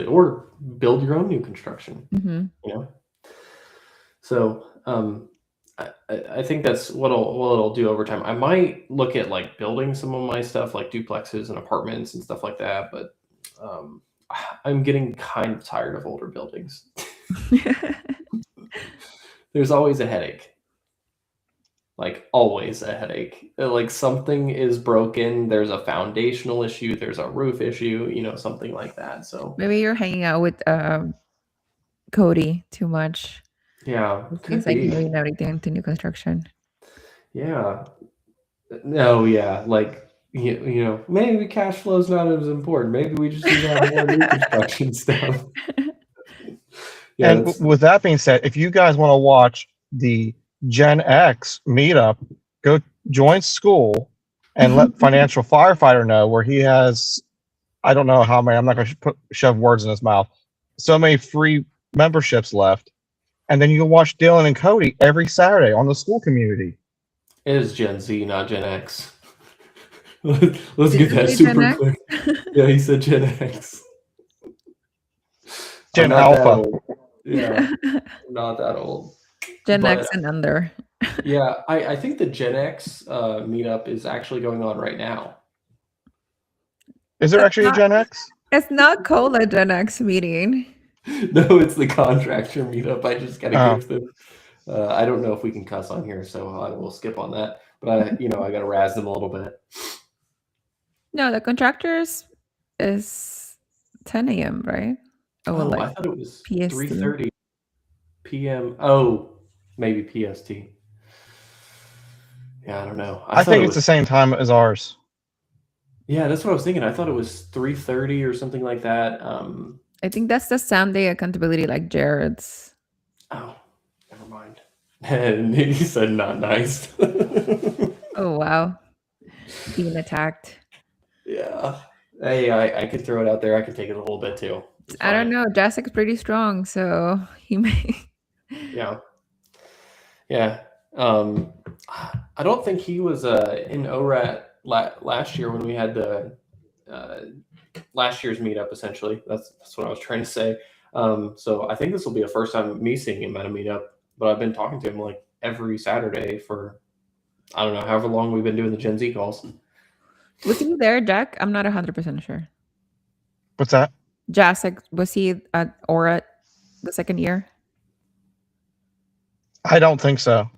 Or build your own new construction, Hmm. you know? So, I think that's what it'll do over time. I might look at like building some of my stuff, like duplexes and apartments and stuff like that, but um, I'm getting kind of tired of older buildings. There's always a headache. Like always a headache. Like something is broken, there's a foundational issue, there's a roof issue, something like that. So Maybe you're hanging out with Cody too much. yeah, He's could like be. moving everything into new construction. Yeah. No, yeah, like maybe cash flow is not as important. Maybe we just need to have more new construction stuff. Yeah, And with that being said, if you guys want to watch the Gen X meetup, go join school and let Financial Firefighter know where he has, I don't know how many, I'm not going to shove words in his mouth, so many free memberships left. And then you can watch Dylan and Cody every Saturday on the school community. it is Gen Z, not Gen X. Let's Did get you that say super Gen X? clear. Yeah, he said Gen X. Gen I'm not that Alpha. old. Yeah, I'm not that old. Gen But X and under. yeah, I think the Gen X meetup is actually going on right now. Is there actually a Gen X? It's not called a Gen X meeting. No, it's the contractor meetup. I just gotta Oh. give them. I don't know if we can cuss on here, so I will skip on that. But I gotta razz them a little bit. No, the contractors is 10 a.m., right? Oh, well, Oh, I like thought it was PST. 3:30 p.m. Oh, maybe PST. Yeah, I don't know. I think it's the same time as ours. Yeah, that's what I was thinking. I thought it was 3:30 or something like that. I think that's the Sunday accountability, like Jared's. Oh, never mind. And he said not nice. Oh, wow. Being attacked. Yeah. Hey, I could throw it out there. I could take it a little bit too. It's I don't fine. know. Jasek's pretty strong, so he may. Yeah. Yeah. I don't think he was in ORAT last year when we had the last year's meetup. Essentially, that's what I was trying to say. So I think this will be a first time me seeing him at a meetup. But I've been talking to him like every Saturday for I don't know however long we've been doing the Gen Z calls. Was he there, Jack? I'm not 100% sure. What's that? Jasek, was he at Aura the second year? I don't think so.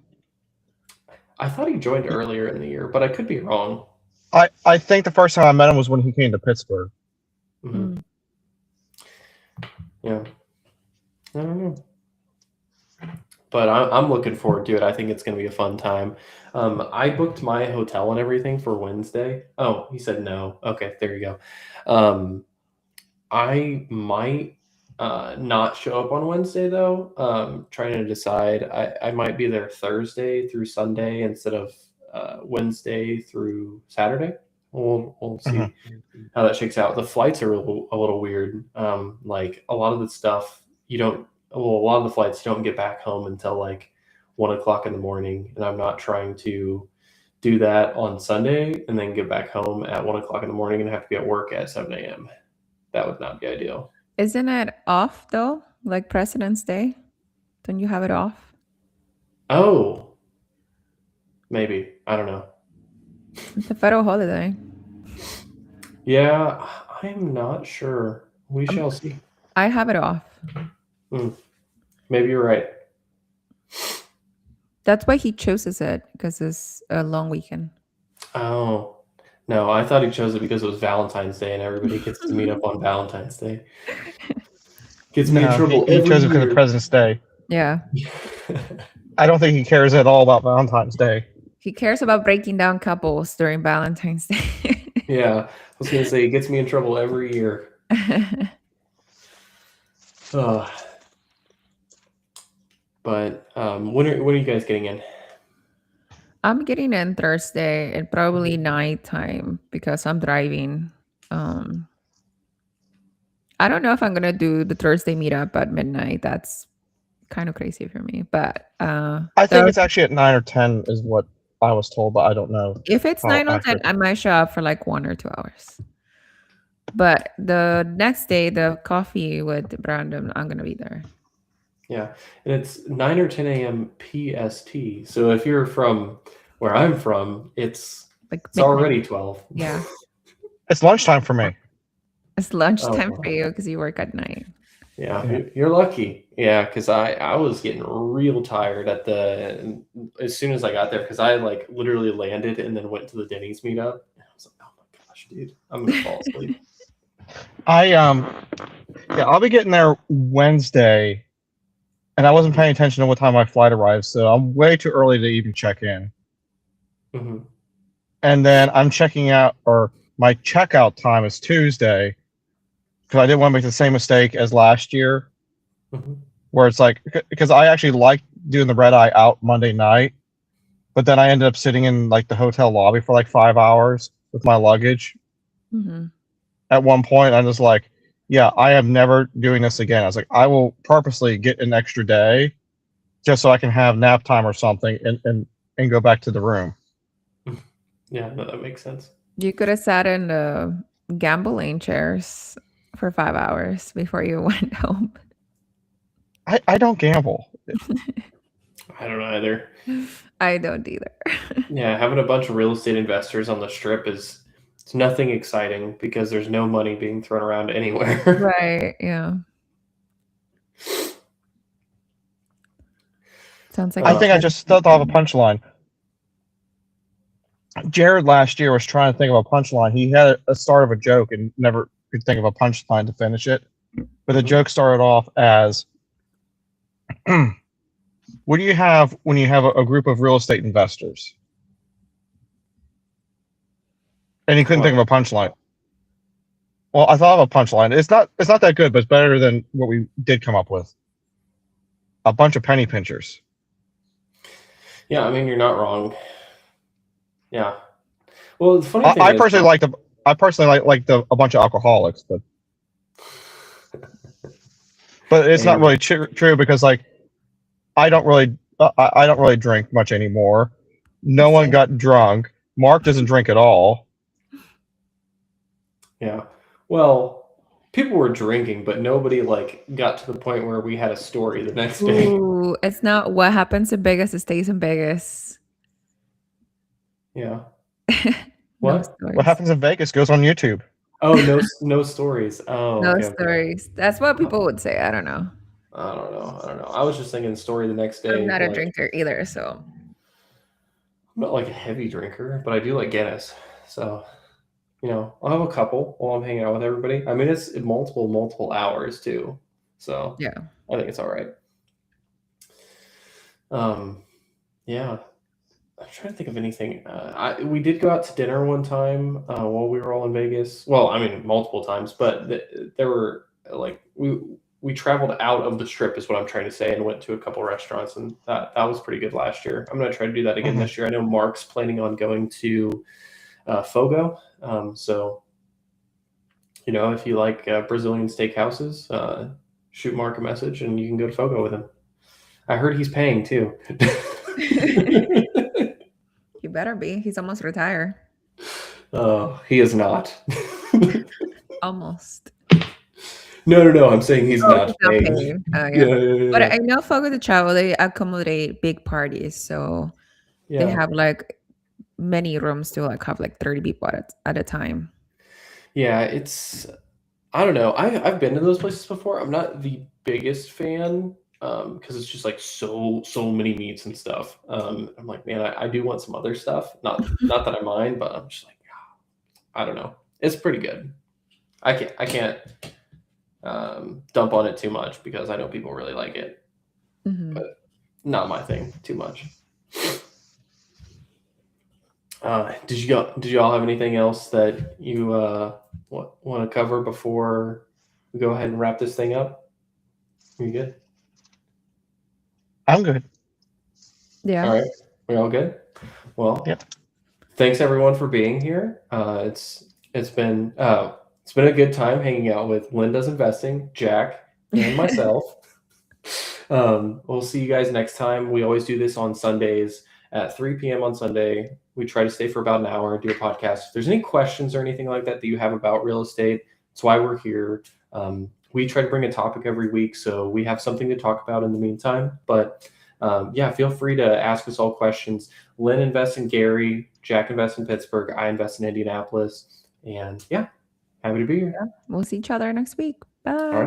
I thought he joined earlier in the year, but I could be wrong. I think the first time I met him was when he came to Pittsburgh. Mm-hmm. Yeah. I don't know. But I'm looking forward to it. I think it's going to be a fun time. I booked my hotel and everything for Wednesday. Oh, he said no. Okay, there you go. I might not show up on Wednesday, though. Trying to decide. I might be there Thursday through Sunday instead of Wednesday through Saturday. We'll see how that shakes out. The flights are a little weird. Like a lot of the stuff a lot of the flights you don't get back home until like 1:00 in the morning, and I'm not trying to do that on Sunday and then get back home at 1:00 in the morning and have to be at work at 7 a.m. That would not be ideal. Isn't it off though? Like President's Day? Don't you have it off? Oh, maybe. I don't know. It's a federal holiday. Yeah, I'm not sure. We shall see. I have it off. Maybe you're right. That's why he chooses it, because it's a long weekend. Oh, no, I thought he chose it because it was Valentine's Day and everybody gets to meet up on Valentine's Day. Gets me in trouble he every chose it because year. of President's Day. Yeah. I don't think he cares at all about Valentine's Day. He cares about breaking down couples during Valentine's Day. Yeah, I was going to say, it gets me in trouble every year. But when are you guys getting in? I'm getting in Thursday and probably nighttime because I'm driving. Um, I don't know if I'm gonna do the Thursday meetup at midnight. That's kind of crazy for me. But I think the it's actually at 9 or 10 is what I was told, but I don't know if it's how 9 or 10, accurate. I might show up for like 1 or 2 hours. But the next day, the coffee with Brandon, I'm gonna be there. Yeah, and it's 9 or 10 a.m. PST. So if you're from where I'm from, it's Like it's midnight. already 12. Yeah, It's lunchtime for me. it's lunchtime wow. for you because you work at night. Yeah, Yeah. you're lucky. Yeah, because I was getting real tired as soon as I got there because I like literally landed and then went to the Denny's meetup. And I was like, oh my gosh, dude, I'm gonna fall asleep. I'll be getting there Wednesday, and I wasn't paying attention to what time my flight arrives, so I'm way too early to even check in. hmm And then I'm checking out, or my checkout time is Tuesday, because I didn't want to make the same mistake as last year, hmm where it's like, because I actually liked doing the red eye out Monday night, but then I ended up sitting in like the hotel lobby for like 5 hours with my luggage. Hmm. At one point, I'm just like, yeah, I am never doing this again. I was like, I will purposely get an extra day just so I can have nap time or something and go back to the room. Yeah, no, that makes sense. You could have sat in the gambling chairs for 5 hours before you went home. I don't gamble. I don't know either. I don't either. Yeah, having a bunch of real estate investors on the strip it's nothing exciting because there's no money being thrown around anywhere. Right. Yeah. Sounds like I a think I fun just still thought of a weekend. punchline. Jared last year was trying to think of a punchline. He had a start of a joke and never could think of a punchline to finish it. But the Mhm. joke started off as, what do you have when you have a group of real estate investors? And he couldn't think of a punchline. Well, I thought of a punchline. It's not that good, but it's better than what we did come up with. A bunch of penny pinchers. Yeah, I mean you're not wrong. Yeah. Well, the funny thing I is, personally like a bunch of alcoholics, but it's not and really true because like I don't really drink much anymore. No one Same. got drunk. Mark doesn't drink at all. yeah, well, people were drinking, but nobody like got to the point where we had a story the next day. Ooh, it's not what happens in Vegas stays in Vegas. Yeah. No What? stories. What happens in Vegas goes on YouTube. Oh, no stories. Oh, No okay. stories. That's what people would say. I don't know. I don't know. I was just thinking story the next day. I'm not a like, drinker either, so I'm not like a heavy drinker, but I do like Guinness. So, I'll have a couple while I'm hanging out with everybody. I mean, it's multiple hours too. So yeah. I think it's all right. Yeah. I'm trying to think of anything. We did go out to dinner one time while we were all in Vegas. Well, I mean, multiple times, but there were like we traveled out of the strip, is what I'm trying to say, and went to a couple restaurants, and that was pretty good last year. I'm gonna try to do that again Mhm. this year. I know Mark's planning on going to Fogo, so if you like Brazilian steakhouses, shoot Mark a message, and you can go to Fogo with him. I heard he's paying too. You better be. He's almost retired. He is not. Almost. No. I'm saying he's not He's not paying. paying. Yeah. Yeah. But I know Fogo de Chavo, they accommodate big parties. So they Yeah. have like many rooms to like have like 30 people at a time. Yeah, I don't know. I've been to those places before. I'm not the biggest fan because it's just like so many meats and stuff. I'm like, man, I do want some other stuff. Not that I mind, but I'm just like, I don't know. It's pretty good. I can't dump on it too much because I know people really like it. Mhm. But not my thing too much. Did you all have anything else that you want to cover before we go ahead and wrap this thing up? Are you good? I'm good. Yeah. All right. We all good? Well, Yep. thanks everyone for being here. It's been a good time hanging out with Linda's Investing, Jack, and myself. We'll see you guys next time. We always do this on Sundays at 3 p.m. on Sunday. We try to stay for about an hour and do a podcast. If there's any questions or anything like that that you have about real estate, that's why we're here. We try to bring a topic every week, so we have something to talk about in the meantime. But yeah, feel free to ask us all questions. Lynn invests in Gary, Jack invests in Pittsburgh, I invest in Indianapolis. And yeah, happy to be here. We'll see each other next week. Bye. All right.